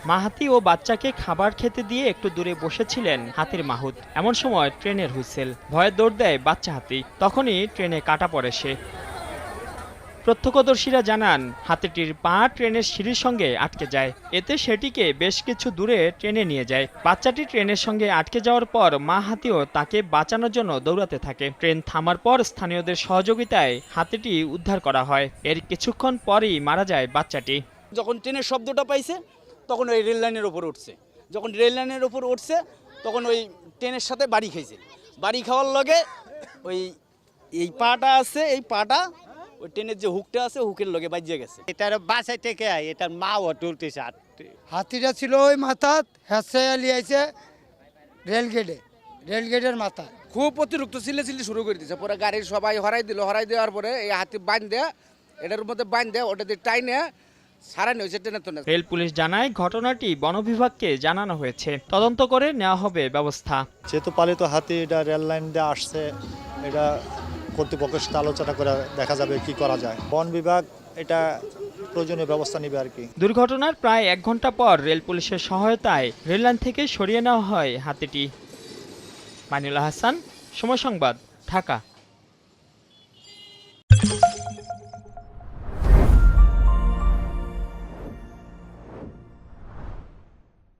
মা হাতি ও বাচ্চাকে খাবার খেতে দিয়ে একটু দূরে বসেছিলেন হাতির মাহুত। এমন সময় ট্রেনের হুইসেল, ভয়ে দৌড় দেয় বাচ্চা হাতি। তখনই ট্রেনে কাটা পড়ে সে। প্রত্যক্ষদর্শীরা জানান, হাতিটির পা ট্রেনের সিঁড়ির সঙ্গে আটকে যায়। এতে সেটিকে বেশ কিছু দূরে ট্রেনে নিয়ে যায়। বাচ্চাটি ট্রেনের সঙ্গে আটকে যাওয়ার পর মা হাতিও তাকে বাঁচানোর জন্য দৌড়াতে থাকে। ট্রেন থামার পর স্থানীয়দের সহযোগিতায় হাতিটি উদ্ধার করা হয়। এর কিছুক্ষণ পরই মারা যায় বাচ্চাটি। যখন ট্রেনের শব্দটা পাইছে তখন ওই রেল লাইনের ওপর উঠছে। যখন রেল লাইনের ওপর উঠছে তখন ওই ট্রেনের সাথে বাড়ি খাইছে। বাড়ি খাওয়ার লগে এই পাটা আছে, এই পাটা ওই ট্রেনের যে হুকটা আছে হুকের লগে বাজিয়ে গেছে। এটার বাসায় থেকে এটার মাও তুলতেছে। হাতিটা ছিল ওই মাথাত হেঁচাইয়া লিয়াইছে রেলগেটের মাথা। খুব অতিরিক্ত চিল্লি শুরু করে দিয়েছে। পরে গাড়ির সবাই হরাই দেওয়ার পরে এই হাতি বাঁধে এটার মধ্যে বাঁধে ওটা দিয়ে টাইনে সারানি হয়েছে ট্রেনের তো। রেল পুলিশ জানায়, ঘটনাটি বন বিভাগকে জানানো হয়েছে। তদন্ত করে নেওয়া হবে ব্যবস্থা। যেহেতু পালিত হাতি এটা রেল লাইন দিয়ে আসছে, এটা কর্তৃপক্ষের সাথে আলোচনা করে দেখা যাবে কি করা যায়। বন বিভাগ এটা প্রয়োজনীয় ব্যবস্থা নেবে আর কি। দুর্ঘটনার প্রায় 1 ঘন্টা পর রেল পুলিশের সহায়তায় রেললাইন থেকে সরিয়ে নেওয়া হয় হাতিটি। মানিউল হাসান, সময় সংবাদ, ঢাকা।